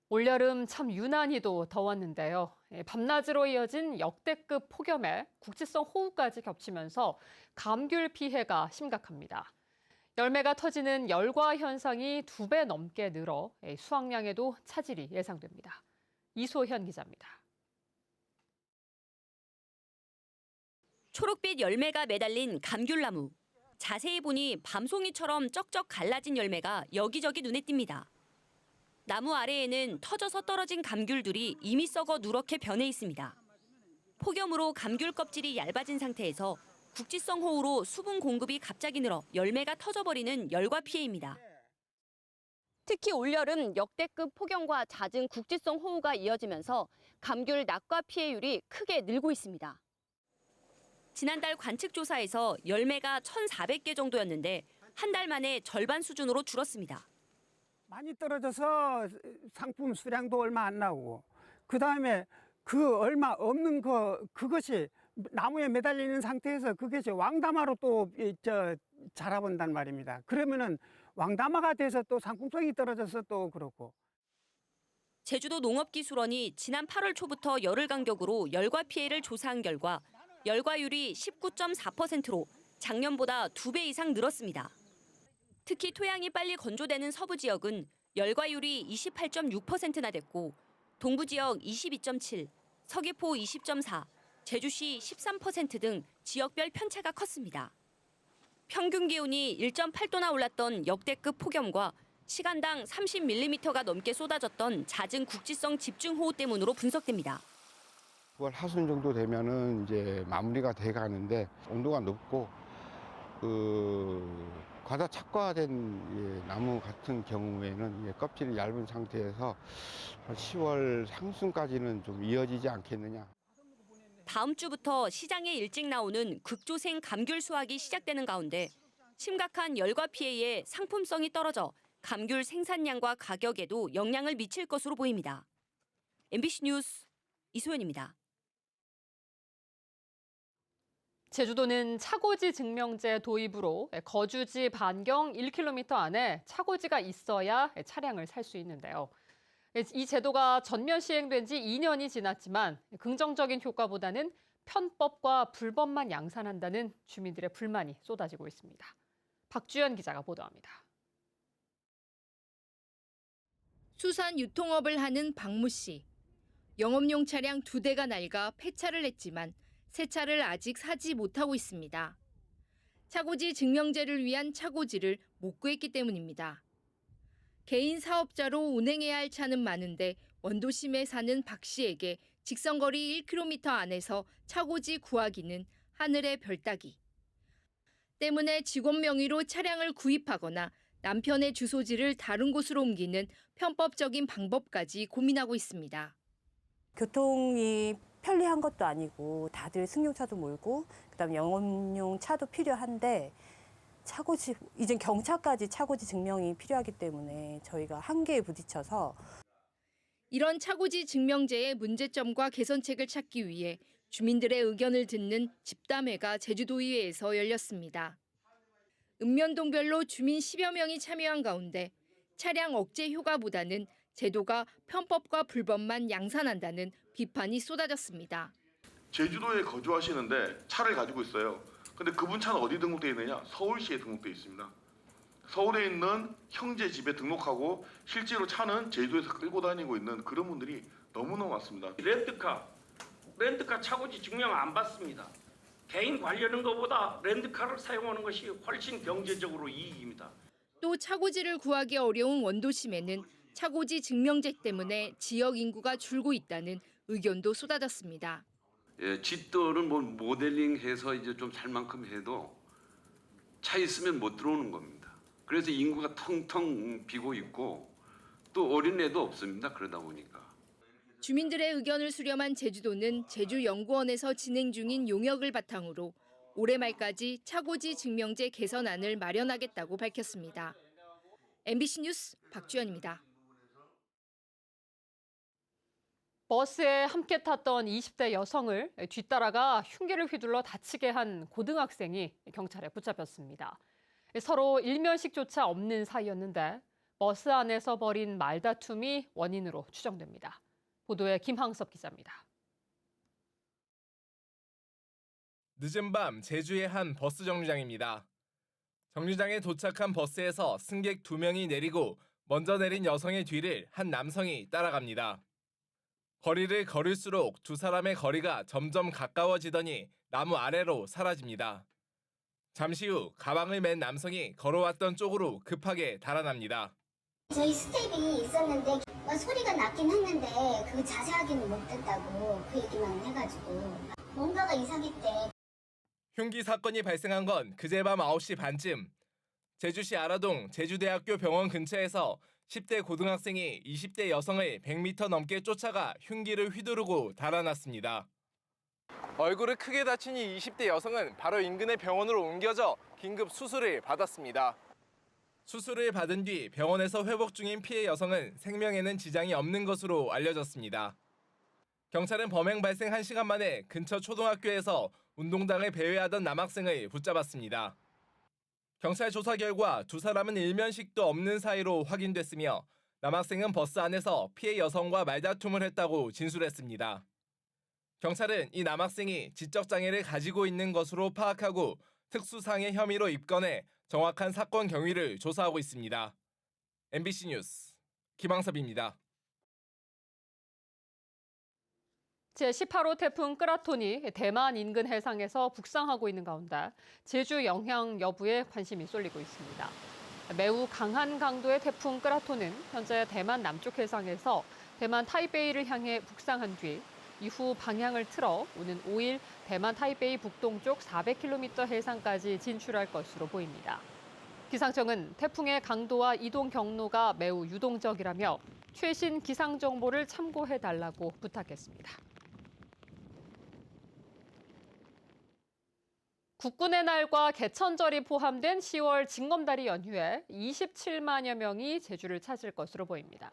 올여름 참 유난히도 더웠는데요. 밤낮으로 이어진 역대급 폭염에 국지성 호우까지 겹치면서 감귤 피해가 심각합니다. 열매가 터지는 열과 현상이 2배 넘게 늘어 수확량에도 차질이 예상됩니다. 이소현 기자입니다. 초록빛 열매가 매달린 감귤나무. 자세히 보니 밤송이처럼 쩍쩍 갈라진 열매가 여기저기 눈에 띕니다. 나무 아래에는 터져서 떨어진 감귤들이 이미 썩어 누렇게 변해 있습니다. 폭염으로 감귤 껍질이 얇아진 상태에서 국지성 호우로 수분 공급이 갑자기 늘어 열매가 터져버리는 열과 피해입니다. 특히 올여름 역대급 폭염과 잦은 국지성 호우가 이어지면서 감귤 낙과 피해율이 크게 늘고 있습니다. 지난달 관측 조사에서 열매가 1,400개 정도였는데 한 달 만에 절반 수준으로 줄었습니다. 많이 떨어져서 상품 수량도 얼마 안 나오고, 그다음에 그 얼마 없는 그것이 나무에 매달리는 상태에서 그것이 왕다마로 또 자라본단 말입니다. 그러면은 왕다마가 돼서 또 상품성이 떨어져서 또 그렇고. 제주도 농업기술원이 지난 8월 초부터 열흘 간격으로 열과 피해를 조사한 결과 열과율이 19.4%로 작년보다 2배 이상 늘었습니다. 특히 토양이 빨리 건조되는 서부 지역은 열과율이 28.6%나 됐고 동부 지역 22.7, 서귀포 20.4, 제주시 13% 등 지역별 편차가 컸습니다. 평균 기온이 1.8도나 올랐던 역대급 폭염과 시간당 30mm가 넘게 쏟아졌던 잦은 국지성 집중호우 때문으로 분석됩니다. 9월 하순 정도 되면은 이제 마무리가 돼 가는데 온도가 높고 과다 착과된 나무 같은 경우에는 껍질이 얇은 상태에서 10월 상순까지는 좀 이어지지 않겠느냐. 다음 주부터 시장에 일찍 나오는 극조생 감귤 수확이 시작되는 가운데 심각한 열과 피해에 상품성이 떨어져 감귤 생산량과 가격에도 영향을 미칠 것으로 보입니다. MBC 뉴스 이소연입니다. 제주도는 차고지 증명제 도입으로 거주지 반경 1km 안에 차고지가 있어야 차량을 살 수 있는데요. 이 제도가 전면 시행된 지 2년이 지났지만 긍정적인 효과보다는 편법과 불법만 양산한다는 주민들의 불만이 쏟아지고 있습니다. 박주연 기자가 보도합니다. 수산 유통업을 하는 박무 씨. 영업용 차량 2대가 낡아 폐차를 했지만 새 차를 아직 사지 못하고 있습니다. 차고지 증명제를 위한 차고지를 못 구했기 때문입니다. 개인 사업자로 운행해야 할 차는 많은데 원도심에 사는 박 씨에게 직선거리 1km 안에서 차고지 구하기는 하늘의 별 따기. 때문에 직원 명의로 차량을 구입하거나 남편의 주소지를 다른 곳으로 옮기는 편법적인 방법까지 고민하고 있습니다. 교통이 편리한 것도 아니고 다들 승용차도 몰고 그다음에 영업용 차도 필요한데 차고지 이젠 경차까지 차고지 증명이 필요하기 때문에 저희가 한계에 부딪혀서 이런 차고지 증명제의 문제점과 개선책을 찾기 위해 주민들의 의견을 듣는 집담회가 제주도의회에서 열렸습니다. 읍면동별로 주민 10여 명이 참여한 가운데 차량 억제 효과보다는 제도가 편법과 불법만 양산한다는 비판이 쏟아졌습니다. 제주도에 거주하시는데 차를 가지고 있어요. 근데 그분 차는 어디 등록되어 있느냐? 서울시에 등록되어 있습니다. 서울에 있는 형제 집에 등록하고 실제로 차는 제주도에서 끌고 다니고 있는 그런 분들이 너무너무 많습니다. 렌트카 차고지 증명 안 받습니다. 개인 관리하는 것보다 렌트카를 사용하는 것이 훨씬 경제적으로 이익입니다. 또 차고지를 구하기 어려운 원도심에는 차고지 증명제 때문에 지역 인구가 줄고 있다는 의견도 쏟아졌습니다. 집도는 뭐 모델링해서 이제 좀 살 만큼 해도 차 있으면 못 들어오는 겁니다. 그래서 인구가 텅텅 비고 있고 또 어린애도 없습니다. 그러다 보니까. 주민들의 의견을 수렴한 제주도는 제주연구원에서 진행 중인 용역을 바탕으로 올해 말까지 차고지 증명제 개선안을 마련하겠다고 밝혔습니다. MBC 뉴스 박주연입니다. 버스에 함께 탔던 20대 여성을 뒤따라가 흉기를 휘둘러 다치게 한 고등학생이 경찰에 붙잡혔습니다. 서로 일면식조차 없는 사이였는데 버스 안에서 벌인 말다툼이 원인으로 추정됩니다. 보도에 김항섭 기자입니다. 늦은 밤 제주의 한 버스 정류장입니다. 정류장에 도착한 버스에서 승객 2명이 내리고 먼저 내린 여성의 뒤를 한 남성이 따라갑니다. 거리를 걸을수록 두 사람의 거리가 점점 가까워지더니 나무 아래로 사라집니다. 잠시 후 가방을 맨 남성이 걸어왔던 쪽으로 급하게 달아납니다. 저희 스텝이 있었는데 소리가 났긴 했는데 그 자세하게는 못 듣다고 그 얘기만 해가지고 뭔가가 이상했대. 흉기 사건이 발생한 건 그제 밤 9시 반쯤 제주시 아라동 제주대학교 병원 근처에서 10대 고등학생이 20대 여성을 100m 넘게 쫓아가 흉기를 휘두르고 달아났습니다. 얼굴을 크게 다친 이 20대 여성은 바로 인근의 병원으로 옮겨져 긴급 수술을 받았습니다. 수술을 받은 뒤 병원에서 회복 중인 피해 여성은 생명에는 지장이 없는 것으로 알려졌습니다. 경찰은 범행 발생 1시간 만에 근처 초등학교에서 운동장을 배회하던 남학생을 붙잡았습니다. 경찰 조사 결과 두 사람은 일면식도 없는 사이로 확인됐으며 남학생은 버스 안에서 피해 여성과 말다툼을 했다고 진술했습니다. 경찰은 이 남학생이 지적장애를 가지고 있는 것으로 파악하고 특수상해 혐의로 입건해 정확한 사건 경위를 조사하고 있습니다. MBC 뉴스 김항섭입니다. 제18호 태풍 끄라톤이 대만 인근 해상에서 북상하고 있는 가운데 제주 영향 여부에 관심이 쏠리고 있습니다. 매우 강한 강도의 태풍 끄라톤은 현재 대만 남쪽 해상에서 대만 타이베이를 향해 북상한 뒤 이후 방향을 틀어 오는 5일 대만 타이베이 북동쪽 400km 해상까지 진출할 것으로 보입니다. 기상청은 태풍의 강도와 이동 경로가 매우 유동적이라며 최신 기상 정보를 참고해달라고 부탁했습니다. 국군의 날과 개천절이 포함된 10월 징검다리 연휴에 27만여 명이 제주를 찾을 것으로 보입니다.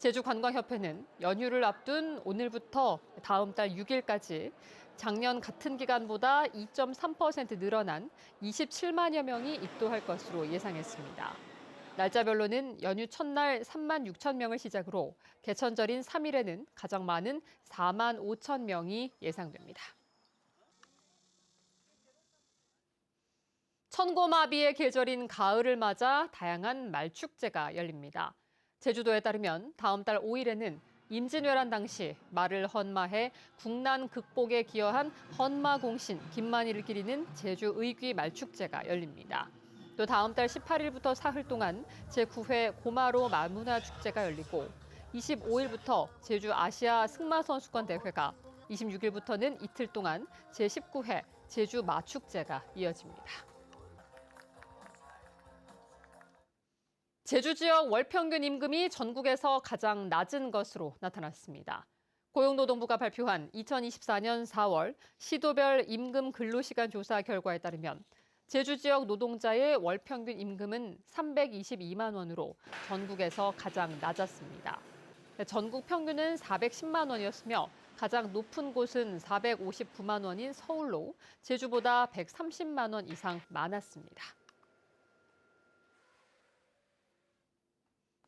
제주관광협회는 연휴를 앞둔 오늘부터 다음 달 6일까지 작년 같은 기간보다 2.3% 늘어난 27만여 명이 입도할 것으로 예상했습니다. 날짜별로는 연휴 첫날 3만 6천 명을 시작으로 개천절인 3일에는 가장 많은 4만 5천 명이 예상됩니다. 천고마비의 계절인 가을을 맞아 다양한 말축제가 열립니다. 제주도에 따르면 다음 달 5일에는 임진왜란 당시 말을 헌마해 국난 극복에 기여한 헌마공신 김만희를 기리는 제주의귀 말축제가 열립니다. 또 다음 달 18일부터 사흘 동안 제9회 고마로 말문화축제가 열리고 25일부터 제주 아시아 승마선수권 대회가 26일부터는 이틀 동안 제19회 제주 마축제가 이어집니다. 제주 지역 월평균 임금이 전국에서 가장 낮은 것으로 나타났습니다. 고용노동부가 발표한 2024년 4월 시도별 임금 근로시간 조사 결과에 따르면 제주 지역 노동자의 월평균 임금은 322만 원으로 전국에서 가장 낮았습니다. 전국 평균은 410만 원이었으며 가장 높은 곳은 459만 원인 서울로 제주보다 130만 원 이상 많았습니다.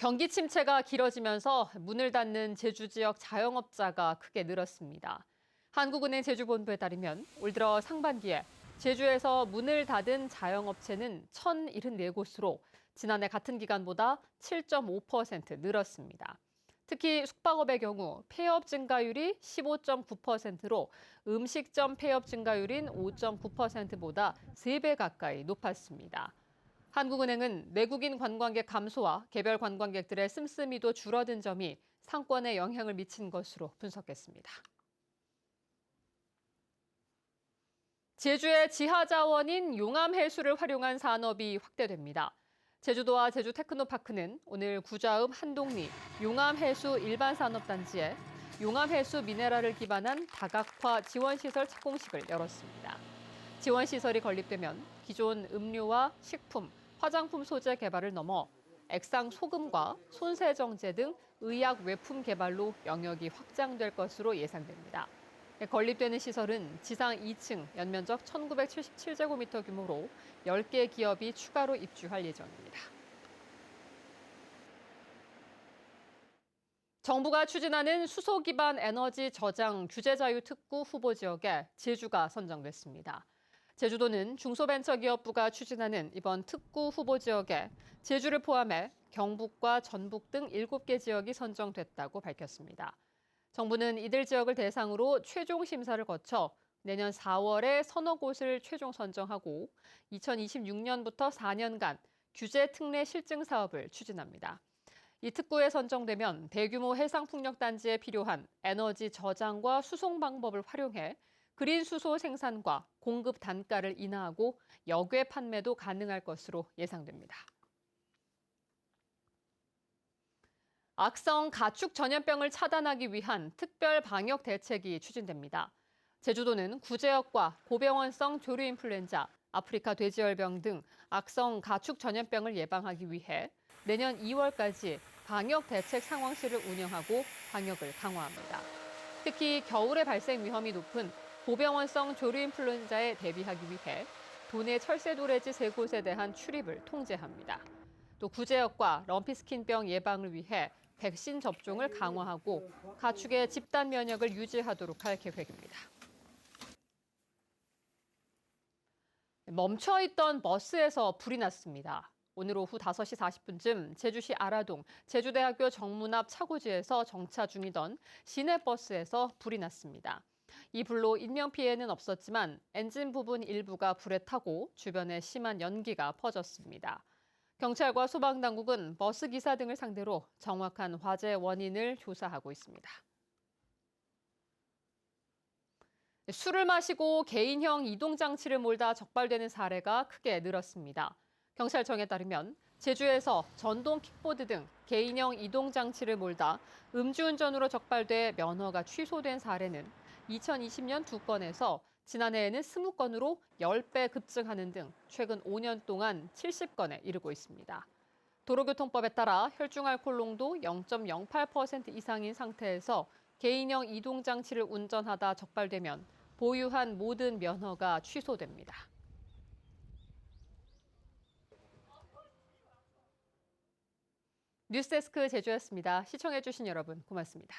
경기 침체가 길어지면서 문을 닫는 제주 지역 자영업자가 크게 늘었습니다. 한국은행 제주본부에 따르면 올 들어 상반기에 제주에서 문을 닫은 자영업체는 1,074곳으로 지난해 같은 기간보다 7.5% 늘었습니다. 특히 숙박업의 경우 폐업 증가율이 15.9%로 음식점 폐업 증가율인 5.9%보다 3배 가까이 높았습니다. 한국은행은 내국인 관광객 감소와 개별 관광객들의 씀씀이도 줄어든 점이 상권에 영향을 미친 것으로 분석했습니다. 제주의 지하 자원인 용암 해수를 활용한 산업이 확대됩니다. 제주도와 제주 테크노파크는 오늘 구좌읍 한동리 용암 해수 일반 산업단지에 용암 해수 미네랄을 기반한 다각화 지원시설 착공식을 열었습니다. 지원시설이 건립되면 기존 음료와 식품, 화장품 소재 개발을 넘어 액상 소금과 손세정제 등 의약 외품 개발로 영역이 확장될 것으로 예상됩니다. 건립되는 시설은 지상 2층, 연면적 1977제곱미터 규모로 10개 기업이 추가로 입주할 예정입니다. 정부가 추진하는 수소 기반 에너지 저장 규제 자유 특구 후보 지역에 제주가 선정됐습니다. 제주도는 중소벤처기업부가 추진하는 이번 특구 후보 지역에 제주를 포함해 경북과 전북 등 7개 지역이 선정됐다고 밝혔습니다. 정부는 이들 지역을 대상으로 최종 심사를 거쳐 내년 4월에 서너 곳을 최종 선정하고 2026년부터 4년간 규제 특례 실증 사업을 추진합니다. 이 특구에 선정되면 대규모 해상풍력단지에 필요한 에너지 저장과 수송 방법을 활용해 그린 수소 생산과 공급 단가를 인하하고 역외 판매도 가능할 것으로 예상됩니다. 악성 가축 전염병을 차단하기 위한 특별 방역 대책이 추진됩니다. 제주도는 구제역과 고병원성 조류인플루엔자, 아프리카 돼지열병 등 악성 가축 전염병을 예방하기 위해 내년 2월까지 방역 대책 상황실을 운영하고 방역을 강화합니다. 특히 겨울에 발생 위험이 높은 고병원성 조류인플루엔자에 대비하기 위해 도내 철새도래지 3곳에 대한 출입을 통제합니다. 또 구제역과 럼피스킨병 예방을 위해 백신 접종을 강화하고 가축의 집단 면역을 유지하도록 할 계획입니다. 멈춰있던 버스에서 불이 났습니다. 오늘 오후 5시 40분쯤 제주시 아라동 제주대학교 정문 앞 차고지에서 정차 중이던 시내버스에서 불이 났습니다. 이 불로 인명피해는 없었지만 엔진 부분 일부가 불에 타고 주변에 심한 연기가 퍼졌습니다. 경찰과 소방당국은 버스 기사 등을 상대로 정확한 화재 원인을 조사하고 있습니다. 술을 마시고 개인형 이동장치를 몰다 적발되는 사례가 크게 늘었습니다. 경찰청에 따르면 제주에서 전동 킥보드 등 개인형 이동장치를 몰다 음주운전으로 적발돼 면허가 취소된 사례는 2020년 2건에서 지난해에는 20건으로 10배 급증하는 등 최근 5년 동안 70건에 이르고 있습니다. 도로교통법에 따라 혈중알코올 농도 0.08% 이상인 상태에서 개인형 이동장치를 운전하다 적발되면 보유한 모든 면허가 취소됩니다. 뉴스데스크 제주였습니다. 시청해주신 여러분 고맙습니다.